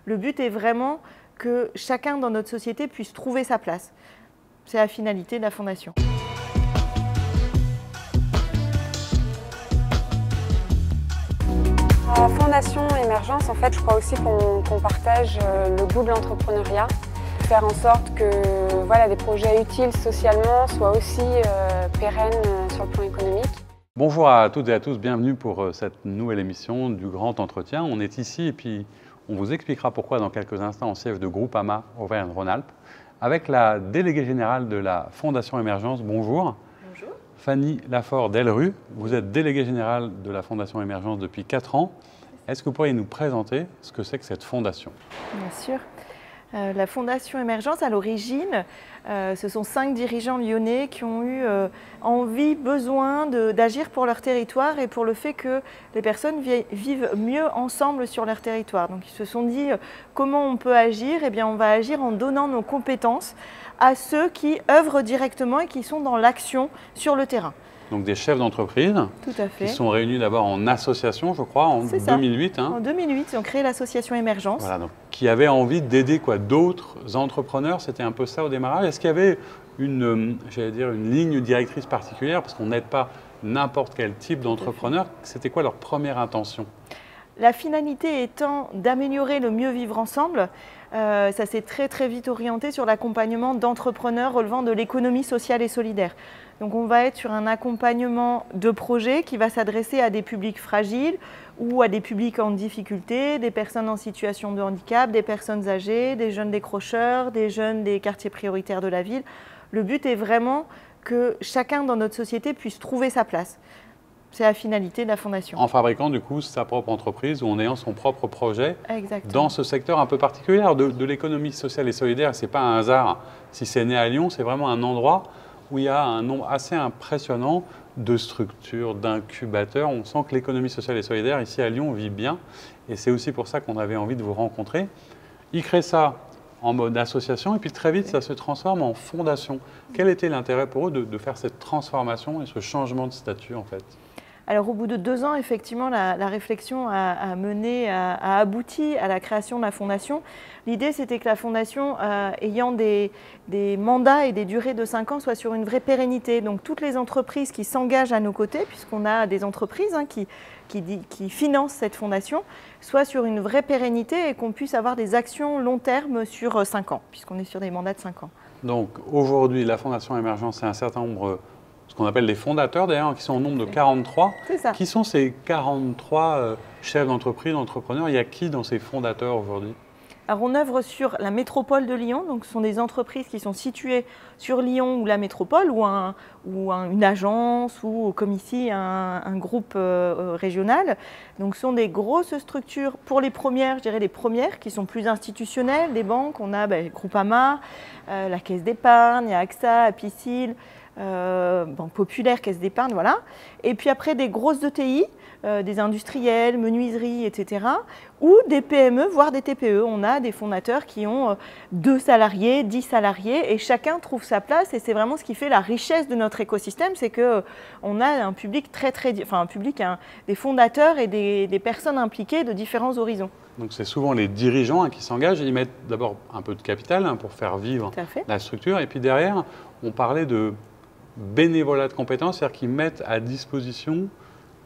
Le but est vraiment que chacun dans notre société puisse trouver sa place. C'est la finalité de la Fondation. La Fondation Émergence, en fait, je crois aussi qu'on partage le goût de l'entrepreneuriat. Faire en sorte que voilà, des projets utiles socialement soient aussi pérennes sur le plan économique. Bonjour à toutes et à tous, bienvenue pour cette nouvelle émission du Grand Entretien. On est ici et puis on vous expliquera pourquoi dans quelques instants au siège de Groupama Auvergne-Rhône-Alpes avec la déléguée générale de la Fondation Émergence. Bonjour. Bonjour. Fanny Lafort-Delru, vous êtes déléguée générale de la Fondation Émergence depuis 4 ans. Est-ce que vous pourriez nous présenter ce que c'est que cette fondation? Bien sûr. La Fondation Émergence, à l'origine, ce sont 5 dirigeants lyonnais qui ont eu envie, besoin d'agir pour leur territoire et pour le fait que les personnes vivent mieux ensemble sur leur territoire. Donc ils se sont dit comment on peut agir? Eh bien on va agir en donnant nos compétences à ceux qui œuvrent directement et qui sont dans l'action sur le terrain. Donc des chefs d'entreprise qui sont réunis d'abord en association, je crois, en 2008. En 2008, ils ont créé l'association Émergence. Voilà, donc, qui avait envie d'aider d'autres entrepreneurs, c'était un peu ça au démarrage. Est-ce qu'il y avait une ligne directrice particulière, parce qu'on n'aide pas n'importe quel type d'entrepreneur? C'était quoi leur première intention? La finalité étant d'améliorer le mieux vivre ensemble, ça s'est très vite orienté sur l'accompagnement d'entrepreneurs relevant de l'économie sociale et solidaire. Donc on va être sur un accompagnement de projet qui va s'adresser à des publics fragiles ou à des publics en difficulté, des personnes en situation de handicap, des personnes âgées, des jeunes décrocheurs, des jeunes des quartiers prioritaires de la ville. Le but est vraiment que chacun dans notre société puisse trouver sa place. C'est la finalité de la Fondation. En fabriquant du coup sa propre entreprise ou en ayant son propre projet. Exactement. Dans ce secteur un peu particulier de l'économie sociale et solidaire. Ce n'est pas un hasard si c'est né à Lyon, c'est vraiment un endroit où il y a un nombre assez impressionnant de structures, d'incubateurs. On sent que l'économie sociale et solidaire ici à Lyon vit bien et c'est aussi pour ça qu'on avait envie de vous rencontrer. Ils créent ça en mode association et puis très vite ça se transforme en fondation. Quel était l'intérêt pour eux de faire cette transformation et ce changement de statut en fait? Alors au bout de 2 ans, effectivement, la réflexion a abouti à la création de la Fondation. L'idée, c'était que la Fondation, ayant des mandats et des durées de 5 ans, soit sur une vraie pérennité. Donc toutes les entreprises qui s'engagent à nos côtés, puisqu'on a des entreprises qui financent cette Fondation, soient sur une vraie pérennité et qu'on puisse avoir des actions long terme sur 5 ans, puisqu'on est sur des mandats de 5 ans. Donc aujourd'hui, la Fondation Émergence, c'est un certain nombre, ce qu'on appelle les fondateurs d'ailleurs, qui sont au nombre de 43. C'est ça. Qui sont ces 43 chefs d'entreprise, entrepreneurs? Il y a qui dans ces fondateurs aujourd'hui? Alors on œuvre sur la métropole de Lyon, donc ce sont des entreprises qui sont situées sur Lyon ou la métropole, ou une agence, ou comme ici un groupe régional. Donc ce sont des grosses structures pour les premières, je dirais les premières, qui sont plus institutionnelles, des banques. On a Groupama, la Caisse d'épargne, il y a AXA, Apicil, Banque Populaire, Caisse d'épargne, voilà. Et puis après des grosses ETI, des industriels, menuiseries, etc. Ou des PME, voire des TPE. On a des fondateurs qui ont 2 salariés, 10 salariés et chacun trouve sa place et c'est vraiment ce qui fait la richesse de notre écosystème, c'est qu'on a un public des fondateurs et des personnes impliquées de différents horizons. Donc c'est souvent les dirigeants qui s'engagent, ils mettent d'abord un peu de capital pour faire vivre la structure et puis derrière on parlait de bénévolat de compétences, c'est-à-dire qu'ils mettent à disposition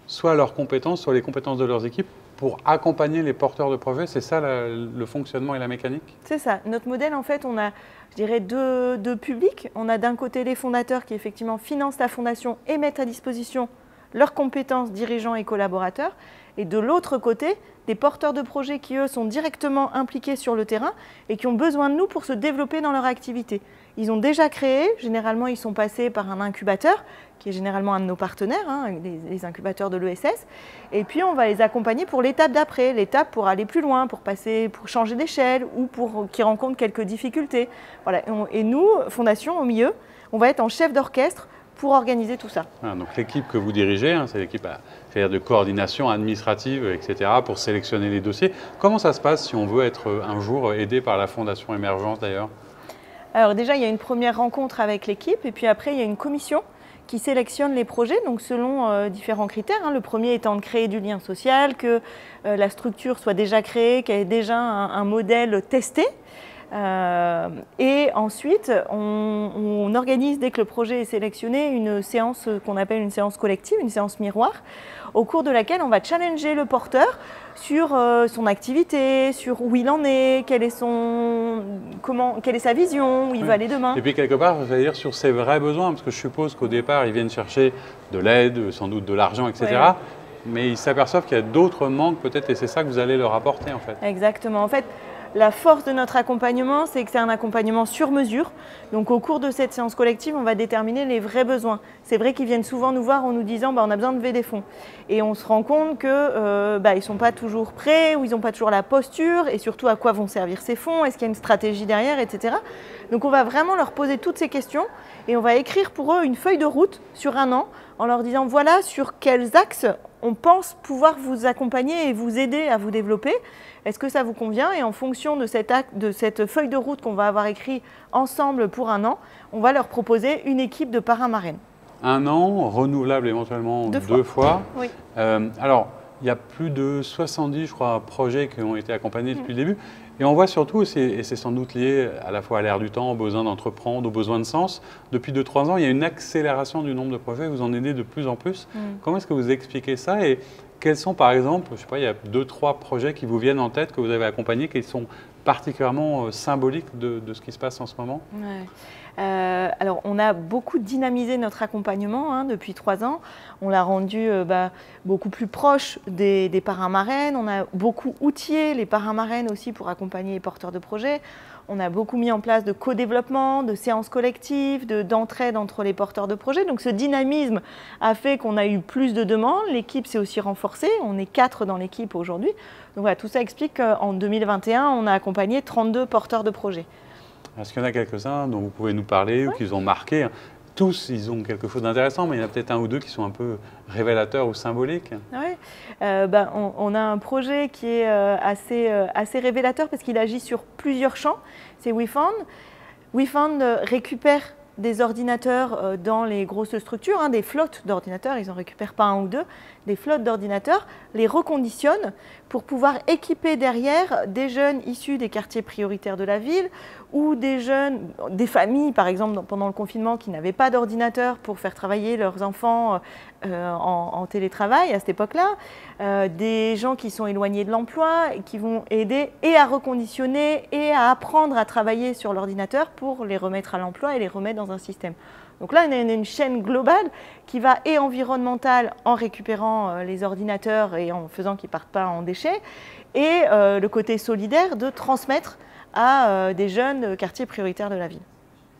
soit leurs compétences, soit les compétences de leurs équipes pour accompagner les porteurs de projets. C'est ça le fonctionnement et la mécanique? C'est ça. Notre modèle, en fait, on a, je dirais, deux publics. On a d'un côté les fondateurs qui, effectivement, financent la fondation et mettent à disposition leurs compétences, dirigeants et collaborateurs. Et de l'autre côté, des porteurs de projets qui, eux, sont directement impliqués sur le terrain et qui ont besoin de nous pour se développer dans leur activité. Ils ont déjà créé, généralement ils sont passés par un incubateur, qui est généralement un de nos partenaires, les incubateurs de l'ESS. Et puis on va les accompagner pour l'étape d'après, l'étape pour aller plus loin, pour changer d'échelle ou pour qu'ils rencontrent quelques difficultés. Voilà. Et nous, Fondation, au milieu, on va être en chef d'orchestre pour organiser tout ça. Voilà, donc l'équipe que vous dirigez, c'est l'équipe de coordination administrative, etc., pour sélectionner les dossiers. Comment ça se passe si on veut être un jour aidé par la Fondation Émergence d'ailleurs? Alors déjà, il y a une première rencontre avec l'équipe et puis après, il y a une commission qui sélectionne les projets, donc selon différents critères. Hein. Le premier étant de créer du lien social, que la structure soit déjà créée, qu'elle ait déjà un modèle testé. Et ensuite, on organise, dès que le projet est sélectionné, une séance qu'on appelle une séance collective, une séance miroir, au cours de laquelle on va challenger le porteur sur son activité, sur où il en est, quelle est sa vision, où il veut aller demain. Et puis quelque part, j'allais dire sur ses vrais besoins, parce que je suppose qu'au départ, ils viennent chercher de l'aide, sans doute de l'argent, etc. Ouais. Mais ils s'aperçoivent qu'il y a d'autres manques peut-être, et c'est ça que vous allez leur apporter en fait. Exactement. En fait, la force de notre accompagnement, c'est que c'est un accompagnement sur mesure. Donc au cours de cette séance collective, on va déterminer les vrais besoins. C'est vrai qu'ils viennent souvent nous voir en nous disant on a besoin de lever des fonds. Et on se rend compte qu'ils ne sont pas toujours prêts, ou ils n'ont pas toujours la posture, et surtout à quoi vont servir ces fonds, est-ce qu'il y a une stratégie derrière, etc. Donc on va vraiment leur poser toutes ces questions et on va écrire pour eux une feuille de route sur 1 an en leur disant voilà sur quels axes on pense pouvoir vous accompagner et vous aider à vous développer. Est-ce que ça vous convient? Et en fonction de cette feuille de route qu'on va avoir écrite ensemble pour 1 an, on va leur proposer une équipe de parrains marraines. 1 an, renouvelable éventuellement 2 fois. Oui. Alors, il y a plus de 70, je crois, projets qui ont été accompagnés depuis le début. Et on voit surtout, et c'est sans doute lié à la fois à l'ère du temps, au besoin d'entreprendre, au besoin de sens, depuis 2-3 ans, il y a une accélération du nombre de projets, vous en aidez de plus en plus. Comment est-ce que vous expliquez ça et quels sont par exemple, je ne sais pas, il y a 2-3 projets qui vous viennent en tête, que vous avez accompagnés, qui sont particulièrement symboliques de ce qui se passe en ce moment? Alors, on a beaucoup dynamisé notre accompagnement depuis 3 ans. On l'a rendu beaucoup plus proche des parrains marraines. On a beaucoup outillé les parrains marraines aussi pour accompagner les porteurs de projets. On a beaucoup mis en place de co-développement, de séances collectives, d'entraide entre les porteurs de projets. Donc ce dynamisme a fait qu'on a eu plus de demandes. L'équipe s'est aussi renforcée. On est 4 dans l'équipe aujourd'hui. Donc voilà, tout ça explique qu'en 2021, on a accompagné 32 porteurs de projets. Est-ce qu'il y en a quelques-uns dont vous pouvez nous parler ou qu'ils ont marqué? Tous, ils ont quelque chose d'intéressant, mais il y en a peut-être 1 ou 2 qui sont un peu révélateurs ou symboliques. Oui, on a un projet qui est assez révélateur parce qu'il agit sur plusieurs champs. C'est WeFound. WeFound récupère des ordinateurs dans les grosses structures, des flottes d'ordinateurs, ils n'en récupèrent pas 1 ou 2, des flottes d'ordinateurs, les reconditionnent pour pouvoir équiper derrière des jeunes issus des quartiers prioritaires de la ville ou des familles, par exemple, pendant le confinement, qui n'avaient pas d'ordinateur pour faire travailler leurs enfants en télétravail à cette époque-là, des gens qui sont éloignés de l'emploi et qui vont aider et à reconditionner et à apprendre à travailler sur l'ordinateur pour les remettre à l'emploi et les remettre dans un système. Donc là, on a une chaîne globale qui va et environnementale en récupérant les ordinateurs et en faisant qu'ils ne partent pas en déchets, et le côté solidaire de transmettre à des jeunes quartiers prioritaires de la ville.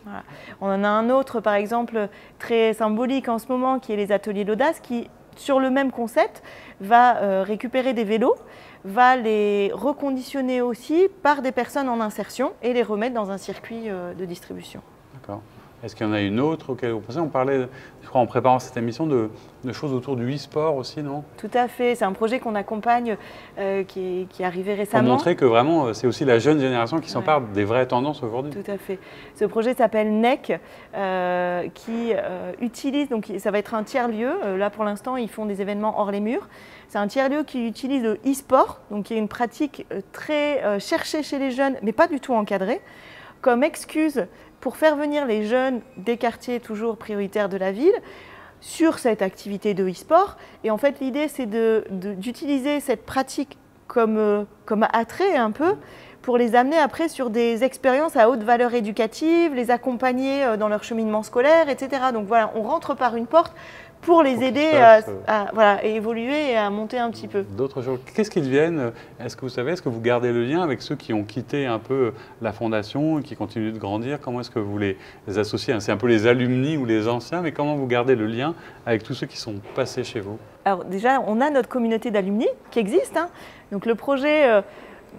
Voilà. On en a un autre, par exemple, très symbolique en ce moment, qui est les ateliers d'audace, qui, sur le même concept, va récupérer des vélos, va les reconditionner aussi par des personnes en insertion et les remettre dans un circuit de distribution. D'accord. Est-ce qu'il y en a une autre auquel vous pensez? On parlait, je crois, en préparant cette émission, de choses autour du e-sport aussi, non? Tout à fait. C'est un projet qu'on accompagne, qui est arrivé récemment. Pour montrer que vraiment, c'est aussi la jeune génération qui s'empare des vraies tendances aujourd'hui. Tout à fait. Ce projet s'appelle NEC, qui utilise, donc ça va être un tiers-lieu. Là, pour l'instant, ils font des événements hors les murs. C'est un tiers-lieu qui utilise le e-sport, donc qui est une pratique très cherchée chez les jeunes, mais pas du tout encadrée, comme excuse pour faire venir les jeunes des quartiers toujours prioritaires de la ville sur cette activité de e-sport. Et en fait, l'idée, c'est d'utiliser cette pratique comme attrait un peu pour les amener après sur des expériences à haute valeur éducative, les accompagner dans leur cheminement scolaire, etc. Donc voilà, on rentre par une porte pour les aider à évoluer et à monter un petit peu. D'autres choses. Qu'est-ce qu'ils deviennent? Est-ce que vous savez, est-ce que vous gardez le lien avec ceux qui ont quitté un peu la fondation et qui continuent de grandir? Comment est-ce que vous les associez? C'est un peu les alumni ou les anciens, mais comment vous gardez le lien avec tous ceux qui sont passés chez vous? Alors déjà, on a notre communauté d'alumni qui existe. Donc le projet,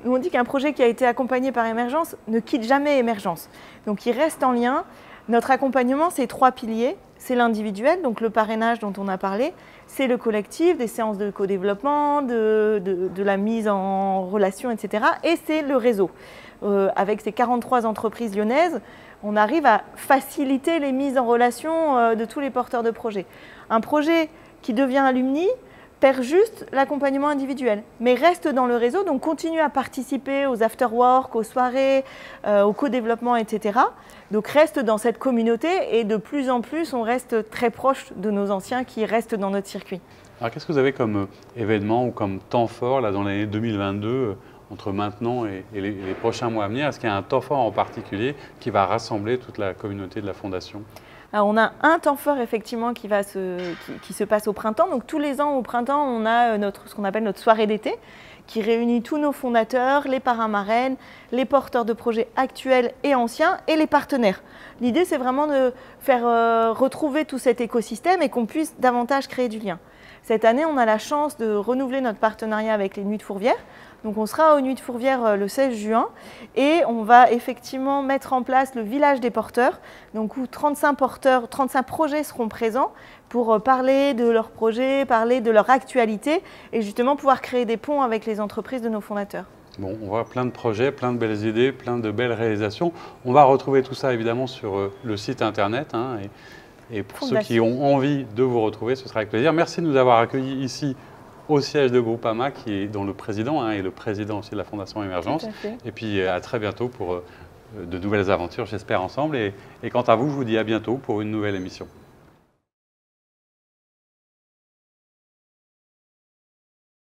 on dit qu'un projet qui a été accompagné par Émergence ne quitte jamais Émergence. Donc il reste en lien. Notre accompagnement, c'est 3 piliers. C'est l'individuel, donc le parrainage dont on a parlé, c'est le collectif, des séances de co-développement, de la mise en relation, etc. Et c'est le réseau. avec ces 43 entreprises lyonnaises, on arrive à faciliter les mises en relation de tous les porteurs de projets. Un projet qui devient alumni perd juste l'accompagnement individuel, mais reste dans le réseau, donc continue à participer aux after-work, aux soirées, au co-développement, etc. Donc reste dans cette communauté et de plus en plus, on reste très proche de nos anciens qui restent dans notre circuit. Alors qu'est-ce que vous avez comme événement ou comme temps fort là, dans l'année 2022 entre maintenant et les prochains mois à venir? Est-ce qu'il y a un temps fort en particulier qui va rassembler toute la communauté de la Fondation? Alors on a un temps fort effectivement qui se passe au printemps. Donc tous les ans au printemps, on a ce qu'on appelle notre soirée d'été qui réunit tous nos fondateurs, les parrains-marraines, les porteurs de projets actuels et anciens et les partenaires. L'idée, c'est vraiment de faire retrouver tout cet écosystème et qu'on puisse davantage créer du lien. Cette année, on a la chance de renouveler notre partenariat avec les Nuits de Fourvière. Donc on sera aux Nuits de Fourvière le 16 juin et on va effectivement mettre en place le village des porteurs, donc où 35 projets seront présents pour parler de leurs projets, parler de leur actualité et justement pouvoir créer des ponts avec les entreprises de nos fondateurs. Bon, on voit plein de projets, plein de belles idées, plein de belles réalisations. On va retrouver tout ça évidemment sur le site internet. Et pour ceux qui ont envie de vous retrouver, ce sera avec plaisir. Merci de nous avoir accueillis ici au siège de Groupama, dont le président est le président aussi de la Fondation Émergence. Et puis à très bientôt pour de nouvelles aventures, j'espère ensemble. Et quant à vous, je vous dis à bientôt pour une nouvelle émission.